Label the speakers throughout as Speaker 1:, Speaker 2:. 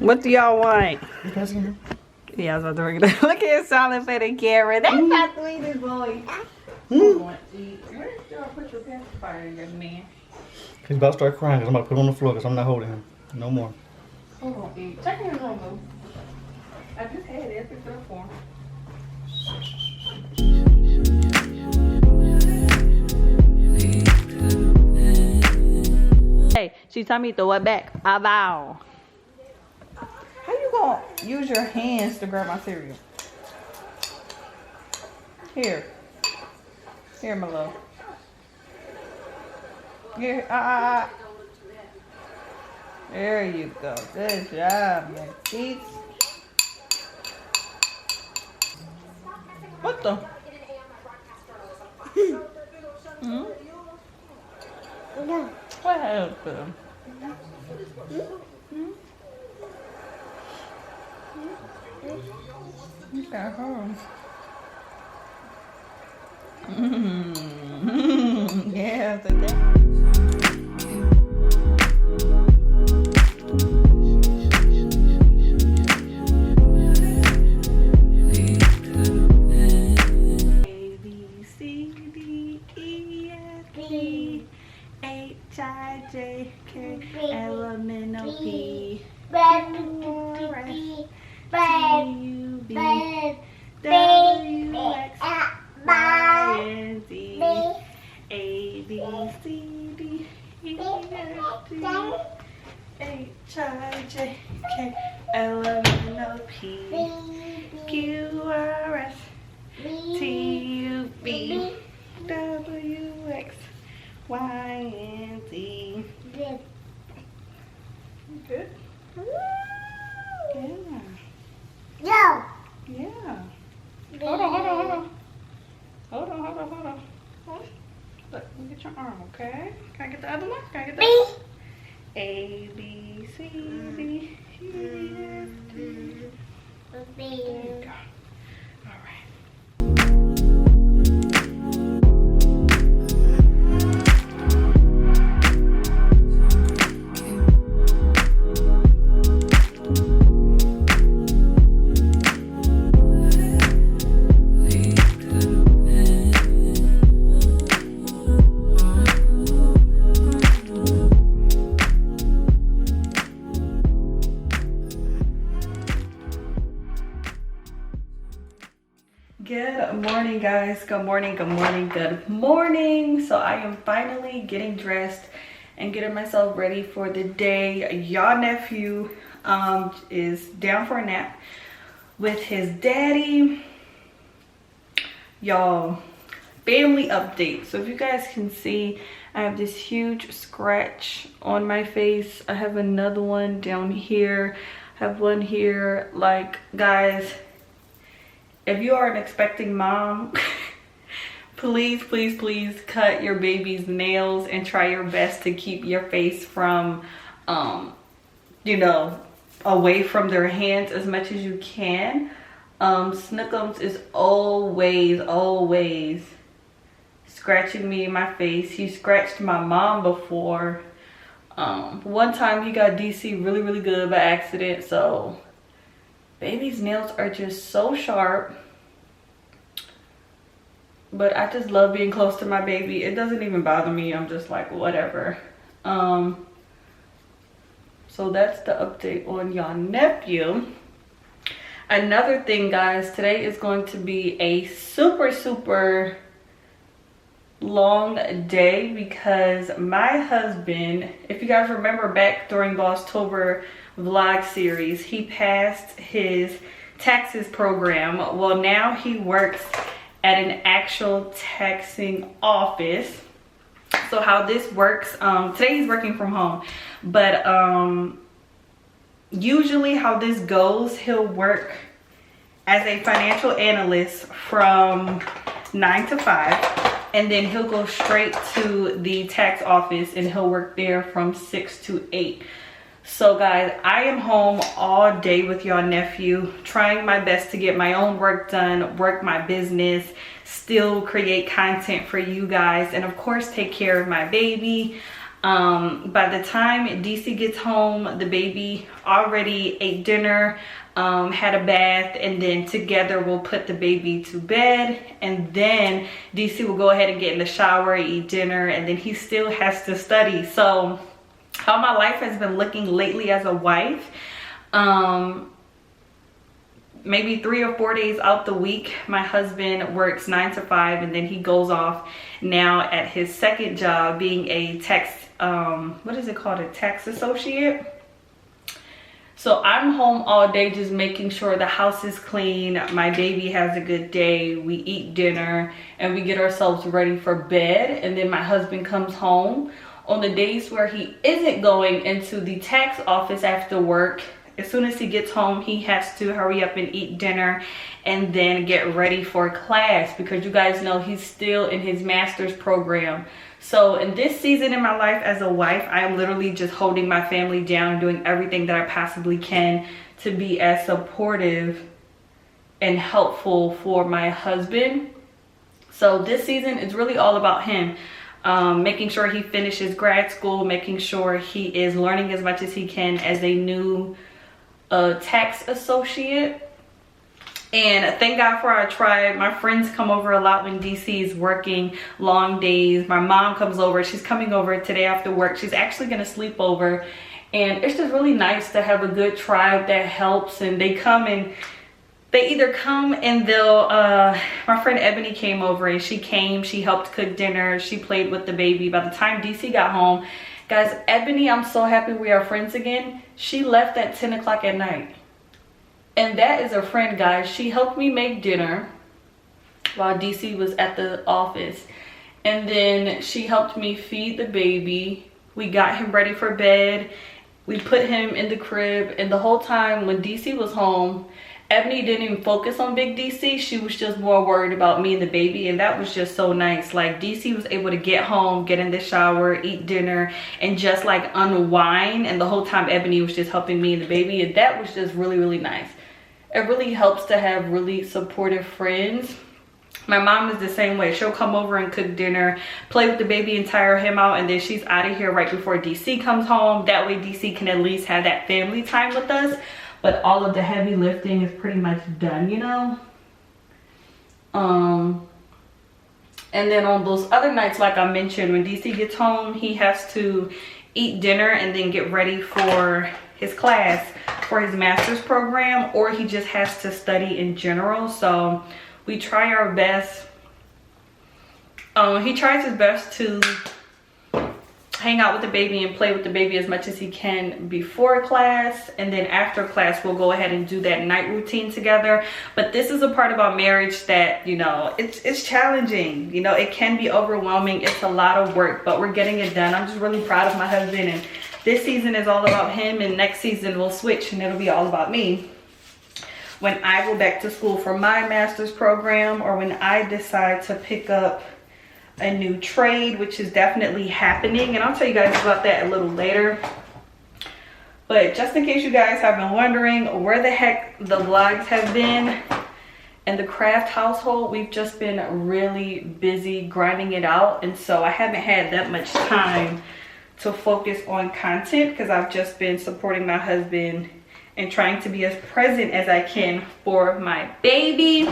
Speaker 1: What do y'all want?
Speaker 2: Because
Speaker 1: Yeah, I was about to bring it up. Look at his solid for the camera. That's not the sweetest boy. Where did y'all put your pacifier in your man?
Speaker 2: he's about to start crying because I'm about to put him on the floor because I'm not holding him. No more.
Speaker 1: Hold on, E. Check in his room, though. I just had it. Picked it up for him. Hey, she told me to throw it back. I vow. How you gonna use your hands to grab my cereal? Here. Here, my love. Here. There you go. Good job, my kids. What the? Hmm? What happened? You got home. Yeah, today. Good? Yeah. Yeah. Hold on. Look, let me get your arm, okay? Can I get the other one? Can I get the other one? A, B, C, D, E, F, G. There you go. All right. Good morning, guys. Good morning. So I am finally getting dressed and getting myself ready for the day. Y'all nephew is down for a nap with his daddy. Y'all, family update. So if you guys can see, I have this huge scratch on my face. I have another one down here. I have one here. Like, guys, if you are an expecting mom, please cut your baby's nails and try your best to keep your face from, you know, away from their hands as much as you can. Snookums is always scratching me in my face. He scratched my mom before. One time he got DC really good by accident. So baby's nails are just so sharp, but I just love being close to my baby. It doesn't even bother me. I'm just like, whatever. So that's the update on your nephew. Another thing, guys, today is going to be a super long day because my husband, if you guys remember back during the October vlog series, he passed his taxes program. Well, now he works at an actual taxing office. So how this works, today he's working from home, but usually how this goes, he'll work as a financial analyst from 9 to 5, and then he'll go straight to the tax office and he'll work there from 6 to 8. So guys, I am home all day with your nephew, trying my best to get my own work done, work my business, still create content for you guys, and of course take care of my baby. By the time DC gets home, the baby already ate dinner, had a bath, and then together we'll put the baby to bed, and then DC will go ahead and get in the shower, eat dinner, and then he still has to study. So how my life has been looking lately as a wife, maybe 3 or 4 days out the week, my husband works 9 to 5, and then he goes off now at his second job being a tax, what is it called, a tax associate. So I'm home all day just making sure the house is clean, my baby has a good day, we eat dinner, and we get ourselves ready for bed. And then my husband comes home. On the days where he isn't going into the tax office after work, as soon as he gets home, he has to hurry up and eat dinner and then get ready for class, because you guys know he's still in his master's program. So in this season in my life as a wife, I'm literally just holding my family down, doing everything that I possibly can to be as supportive and helpful for my husband. So this season is really all about him. Making sure he finishes grad school, making sure he is learning as much as he can as a new tax associate. And thank God for our tribe. My friends come over a lot when DC is working long days. My mom comes over. She's coming over today after work. She's actually going to sleep over. And it's just really nice to have a good tribe that helps. And they come and they either come and they'll, my friend Ebony came over and she helped cook dinner. She played with the baby. By the time DC got home, guys, Ebony, I'm so happy we are friends again. She left at 10 o'clock at night. And that is a friend, guys. She helped me make dinner while DC was at the office. And then she helped me feed the baby. We got him ready for bed. We put him in the crib. And the whole time when DC was home, Ebony didn't even focus on Big DC. She was just more worried about me and the baby. And that was just so nice. Like, DC was able to get home, get in the shower, eat dinner, and just like unwind. And the whole time Ebony was just helping me and the baby. And that was just really, really nice. It really helps to have really supportive friends. My mom is the same way. She'll come over and cook dinner, play with the baby and tire him out, and then she's out of here right before DC comes home. That way DC can at least have that family time with us. But all of the heavy lifting is pretty much done, you know. And then on those other nights, like I mentioned, when DC gets home, he has to eat dinner and then get ready for his class for his master's program, or he just has to study in general. So we try our best. He tries his best to hang out with the baby and play with the baby as much as he can before class, and then after class we'll go ahead and do that night routine together. But this is a part about marriage that, you know, it's challenging. You know, it can be overwhelming. It's a lot of work, but we're getting it done. I'm just really proud of my husband, and this season is all about him, and next season we'll switch and it'll be all about me when I go back to school for my master's program, or when I decide to pick up a new trade, which is definitely happening. And I'll tell you guys about that a little later. But just in case you guys have been wondering where the heck the vlogs have been in the craft household, we've just been really busy grinding it out. And so I haven't had that much time to focus on content, because I've just been supporting my husband and trying to be as present as I can for my baby.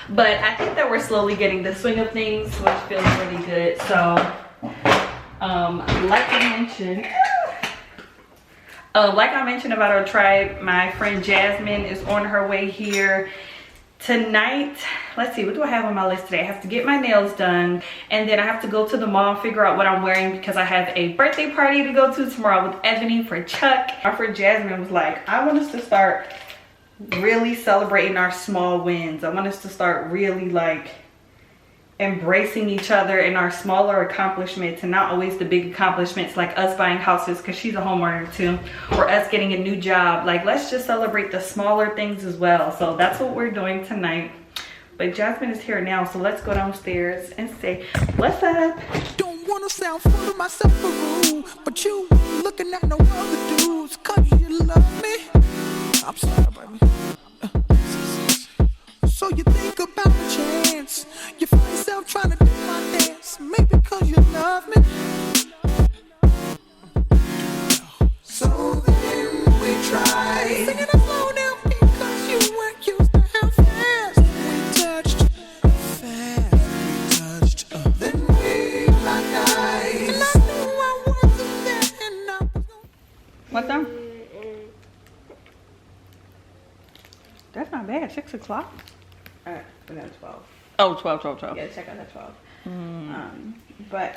Speaker 1: But I think that we're slowly getting the swing of things, which feels really good. So like I mentioned about our tribe, my friend Jasmine is on her way here tonight. Let's see, what do I have on my list today? I have to get my nails done, and then I have to go to the mall, figure out what I'm wearing, because I have a birthday party to go to tomorrow with Ebony for Chuck. My friend Jasmine was like, I want us to start really celebrating our small wins. I want us to start really like embracing each other in our smaller accomplishments, and not always the big accomplishments like us buying houses, because she's a homeowner too, or us getting a new job. Like, let's just celebrate the smaller things as well. So that's what we're doing tonight. But Jasmine is here now, so let's go downstairs and say what's up.
Speaker 3: Don't wanna sound full of myself or rude, but you looking at no other dudes, cause you love me. I'm sorry, baby. So you think about the chance, you find yourself trying to do my dance, maybe cause you love me.
Speaker 1: o'clock?
Speaker 4: We're at 12.
Speaker 1: Oh, 12, 12, 12.
Speaker 4: Yeah, check out at 12. But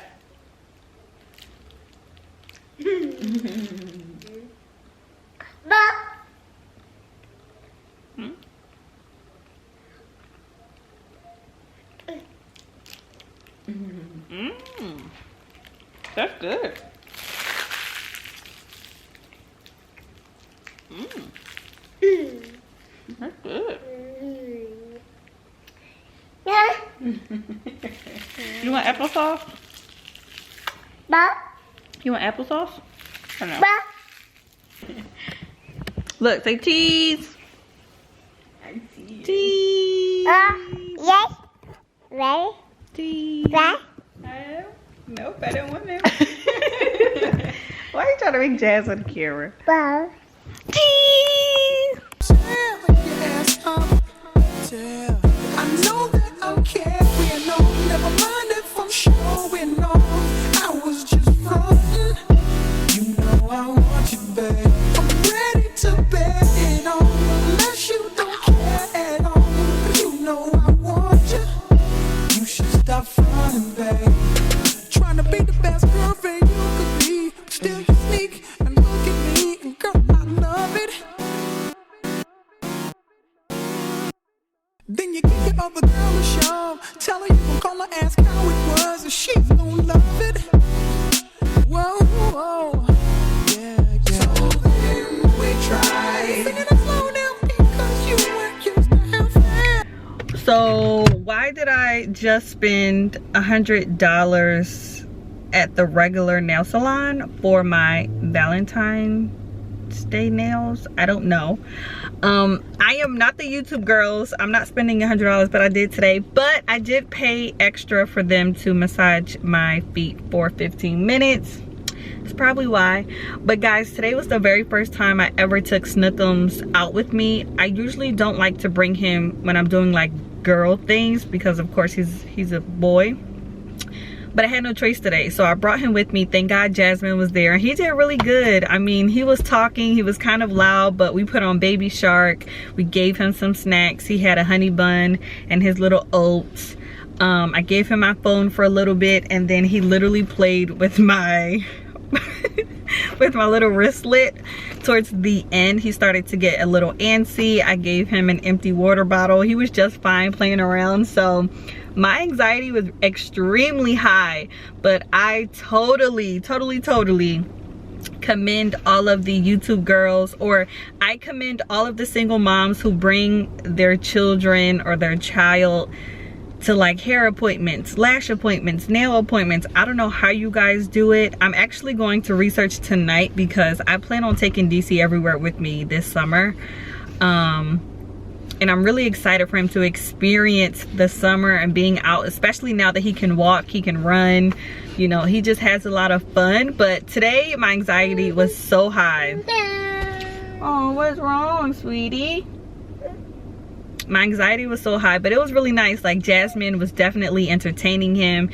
Speaker 1: That's good. That's good. You want applesauce? You want applesauce? Or no? Look, say cheese. Cheese.
Speaker 5: Yes. Ready?
Speaker 1: Cheese.
Speaker 4: nope, I don't want them. Why are you trying to make jazz on the camera?
Speaker 5: Well.
Speaker 1: Cheese.
Speaker 3: Tell your ass up. Tell. I know that I'm carrying on. Never mind if I'm showing off. I was just frontin'. You know I want you, babe. I'm ready to bet it on. Unless you don't care at all. You know I want you. You should stop frontin', babe. Trying to be the best girlfriend you could be. But still you sneak and look at me. And girl, I love it. Then you give your other girl a shove. Tell her you gon' call her, ask how it was, and she's gon' love it. Whoa, whoa, yeah, yeah. So then we tried. Singing it slow down because you weren't used to have fun.
Speaker 1: So why did I just spend $100 at the regular nail salon for my Valentine's Day nails? I don't know. I am not the YouTube girls. I'm not spending $100, but I did today. But I did pay extra for them to massage my feet for 15 minutes. That's probably why. But guys, today was the very first time I ever took Snookums out with me. I usually don't like to bring him when I'm doing like girl things because of course he's a boy. But I had no choice today, so I brought him with me. Thank God Jasmine was there. He did really good. I mean, he was talking, he was kind of loud, but we put on Baby Shark. We gave him some snacks. He had a honey bun and his little oats. I gave him my phone for a little bit, and then he literally played with my with my little wristlet. Towards the end, he started to get a little antsy. I gave him an empty water bottle. He was just fine playing around. So my anxiety was extremely high, but I totally commend all of the YouTube girls, or I commend all of the single moms who bring their children or their child to like hair appointments, lash appointments, nail appointments. I don't know how you guys do it. I'm actually going to research tonight because I plan on taking DC everywhere with me this summer. And I'm really excited for him to experience the summer and being out, especially now that he can walk, he can run. You know, he just has a lot of fun. But today, my anxiety was so high. Oh, what's wrong, sweetie? My anxiety was so high, but it was really nice. Like, Jasmine was definitely entertaining him.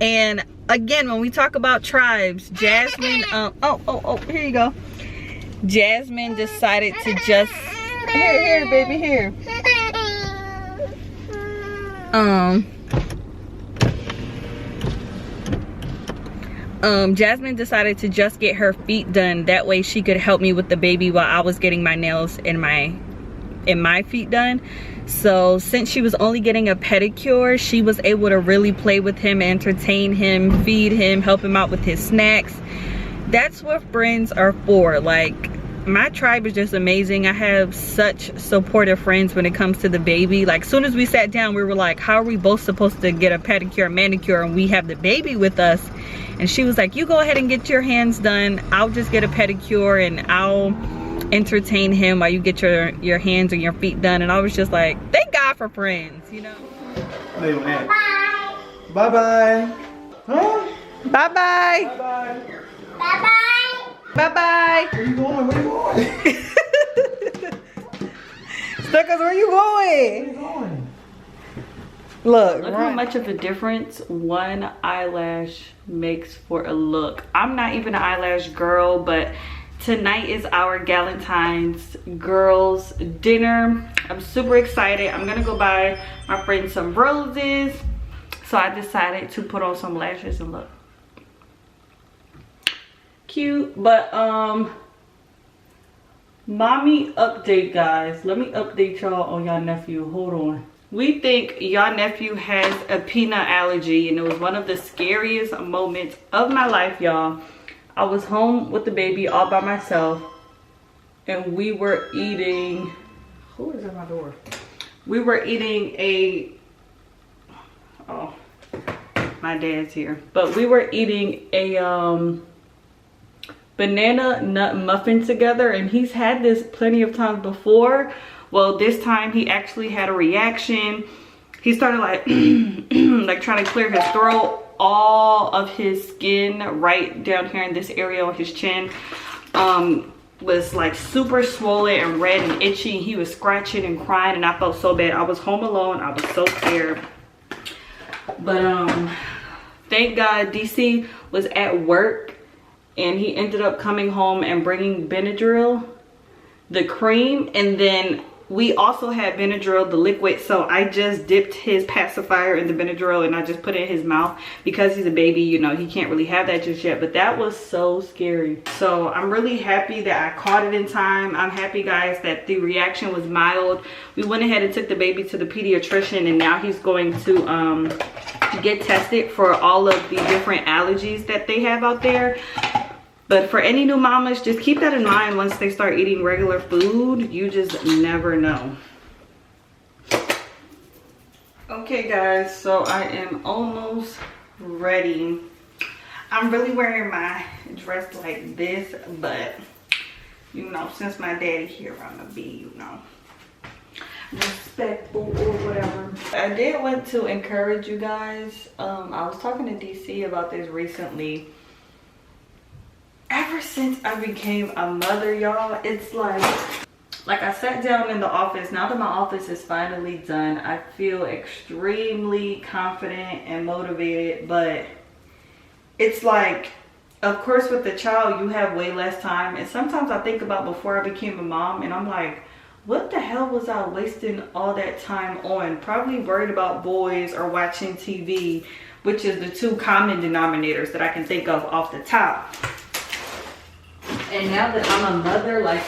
Speaker 1: And again, when we talk about tribes, Jasmine, here you go. Jasmine decided to just... Here, baby, here. Jasmine decided to just get her feet done. That way she could help me with the baby while I was getting my nails and my feet done. So since she was only getting a pedicure, she was able to really play with him, entertain him, feed him, help him out with his snacks. That's what friends are for. Like, my tribe is just amazing. I have such supportive friends when it comes to the baby. Like, soon as we sat down, we were like, how are we both supposed to get a pedicure, manicure, and we have the baby with us? And she was like, you go ahead and get your hands done. I'll just get a pedicure and I'll entertain him while you get your hands and your feet done. And I was just like, thank God for friends, you know?
Speaker 2: Bye. Bye-bye. Huh?
Speaker 1: Bye-bye.
Speaker 2: Bye-bye.
Speaker 5: Bye-bye.
Speaker 1: Bye-bye.
Speaker 2: Where you going? Where you going?
Speaker 1: Snookums, where you going?
Speaker 2: Where you going?
Speaker 1: Look
Speaker 4: Look
Speaker 1: right.
Speaker 4: how much of a difference one eyelash makes for a look. I'm not even an eyelash girl, but
Speaker 1: tonight is our Galentine's girls dinner. I'm super excited. I'm gonna go buy my friend some roses. So I decided to put on some lashes and look cute. But mommy update, guys. Let me update y'all on y'all nephew. Hold on. We think y'all nephew has a peanut allergy, and it was one of the scariest moments of my life, y'all. I was home with the baby all by myself, and we were eating, who is at my door? We were eating a, oh, my dad's here. But we were eating a banana nut muffin together, and he's had this plenty of times before. Well, this time he actually had a reaction. He started like like trying to clear his throat. All of his skin right down here in this area on his chin was like super swollen and red and itchy. He was scratching and crying, and I felt so bad. I was home alone. I was so scared. But thank God DC was at work, and he ended up coming home and bringing Benadryl, the cream, and then we also had Benadryl, the liquid. So I just dipped his pacifier in the Benadryl and I just put it in his mouth. Because he's a baby, you know, he can't really have that just yet. But that was so scary. So I'm really happy that I caught it in time. I'm happy, guys, that the reaction was mild. We went ahead and took the baby to the pediatrician, and now he's going to get tested for all of the different allergies that they have out there. But for any new mamas, just keep that in mind. Once they start eating regular food, you just never know. Okay, guys, so I am almost ready. I'm really wearing my dress like this, but you know, since my daddy here, I'm gonna be, you know, respectful or whatever. I did want to encourage you guys. I was talking to DC about this recently. Ever since I became a mother, y'all, it's like I sat down in the office. Now that my office is finally done, I feel extremely confident and motivated. But it's like, of course, with the child, you have way less time. And sometimes I think about before I became a mom, and I'm like, what the hell was I wasting all that time on? Probably worried about boys or watching TV, which is the two common denominators that I can think of off the top. And now that I'm a mother, like,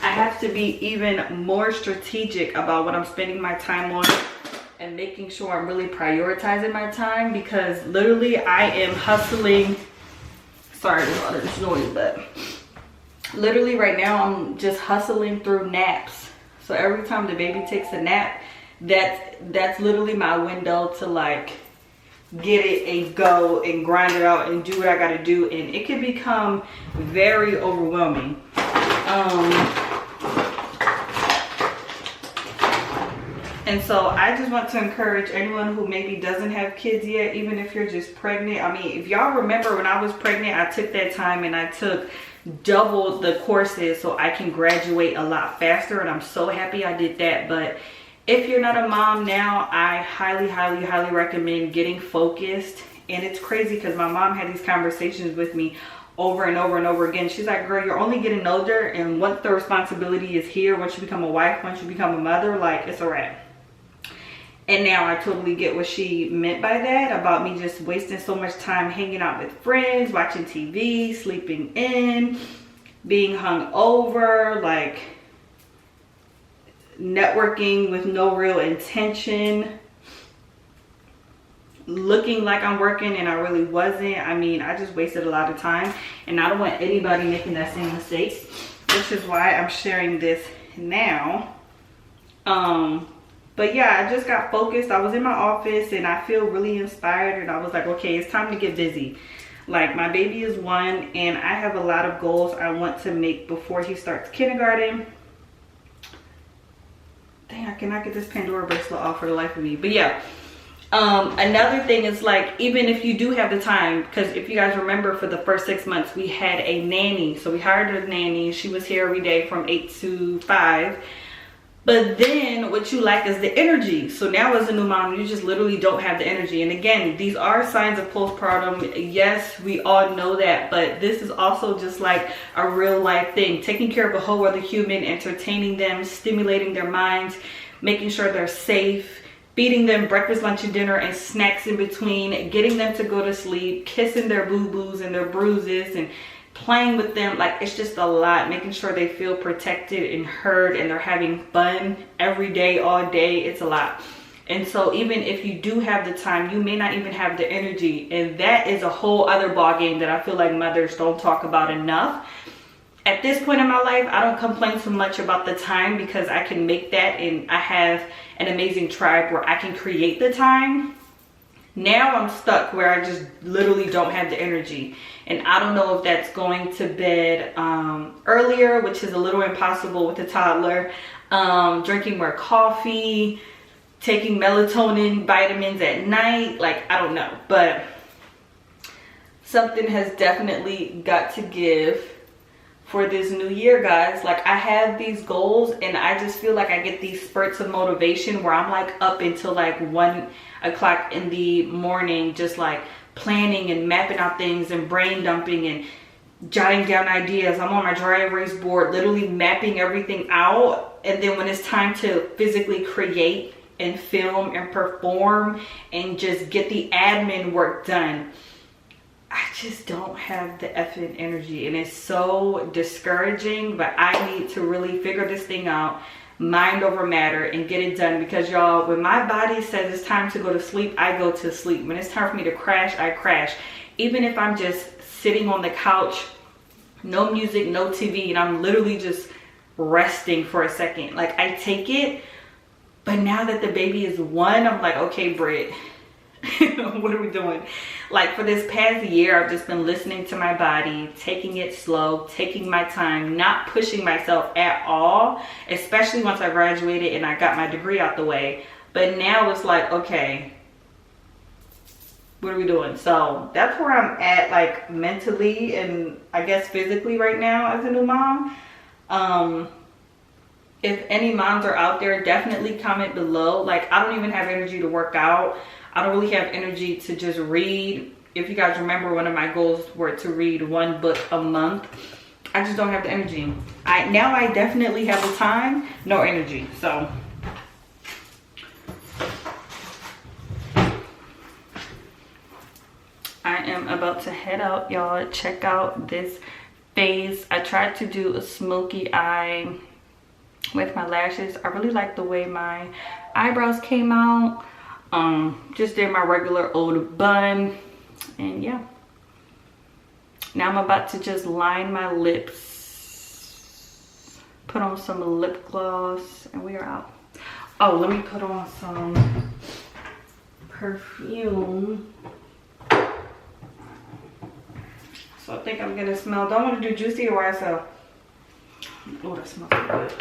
Speaker 1: I have to be even more strategic about what I'm spending my time on and making sure I'm really prioritizing my time, because literally I am hustling. Sorry there's a lot of this noise, but literally right now I'm just hustling through naps. So every time the baby takes a nap, that's literally my window to like get it and go and grind it out and do what I gotta do, and it can become very overwhelming. And so I just want to encourage anyone who maybe doesn't have kids yet, even if you're just pregnant. I mean, if y'all remember when I was pregnant, I took that time and I took double the courses so I can graduate a lot faster, and I'm so happy I did that. But if you're not a mom now, I highly recommend getting focused. And it's crazy because my mom had these conversations with me over and over again. She's like, girl, you're only getting older, and once the responsibility is here, once you become a wife, once you become a mother, like, it's a wrap. And now I totally get what she meant by that, about me just wasting so much time hanging out with friends, watching TV, sleeping in, being hungover, like networking with no real intention, looking like I'm working and I really wasn't. I mean, I just wasted a lot of time, and I don't want anybody making that same mistake, which is why I'm sharing this now. But yeah, I just got focused. I was in my office and I feel really inspired, and I was like, okay, it's time to get busy. Like, my baby is 1 and I have a lot of goals I want to make before he starts kindergarten. Dang, I cannot get this Pandora bracelet off for the life of me. But yeah, another thing is, like, even if you do have the time, because if you guys remember, for the first 6 months we had a nanny. So we hired a nanny. She was here every day from 8 to 5. But then what you lack is the energy. So now as a new mom, you just literally don't have the energy. And again, these are signs of postpartum. Yes, we all know that, but this is also just like a real life thing. Taking care of a whole other human, entertaining them, stimulating their minds, making sure they're safe, feeding them breakfast, lunch, and dinner, and snacks in between, getting them to go to sleep, kissing their boo-boos and their bruises, and playing with them. Like, it's just a lot. Making sure they feel protected and heard and they're having fun every day, all day. It's a lot. And so even if you do have the time, you may not even have the energy. And that is a whole other ball game that I feel like mothers don't talk about enough. At this point in my life, I don't complain so much about the time because I can make that, and I have an amazing tribe where I can create the time. Now I'm stuck where I just literally don't have the energy. And I don't know if that's going to bed earlier, which is a little impossible with a toddler, drinking more coffee, taking melatonin vitamins at night. Like, I don't know. But something has definitely got to give for this new year, guys. Like, I have these goals and I just feel like I get these spurts of motivation where I'm like up until like 1 o'clock in the morning, just like planning and mapping out things and brain dumping and jotting down ideas. I'm on my dry erase board, literally mapping everything out. And then when it's time to physically create and film and perform and just get the admin work done, I just don't have the effing energy, and it's so discouraging. But I need to really figure this thing out, mind over matter, and get it done. Because y'all, when my body says it's time to go to sleep, I go to sleep. When it's time for me to crash, I crash. Even if I'm just sitting on the couch, no music, no TV, and I'm literally just resting for a second, like, I take it. But now that the baby is 1, I'm like, okay, Britt, what are we doing? Like, for this past year, I've just been listening to my body, taking it slow, taking my time, not pushing myself at all, especially once I graduated and I got my degree out the way. But now it's like, okay, what are we doing? So that's where I'm at, like, mentally and I guess physically right now as a new mom. If any moms are out there, definitely comment below. Like, I don't even have energy to work out. I don't really have energy to just read. If you guys remember, one of my goals were to read 1 book a month. I just don't have the energy. Now I definitely have the time, no energy. So I am about to head out, y'all. Check out this face. I tried to do a smoky eye with my lashes. I really like the way my eyebrows came out. Just did my regular old bun, and yeah, now I'm about to just line my lips, put on some lip gloss, and we are out. Oh, let me put on some perfume. So I think I'm gonna smell, don't want to do juicy or YSL. Oh, that smells so good.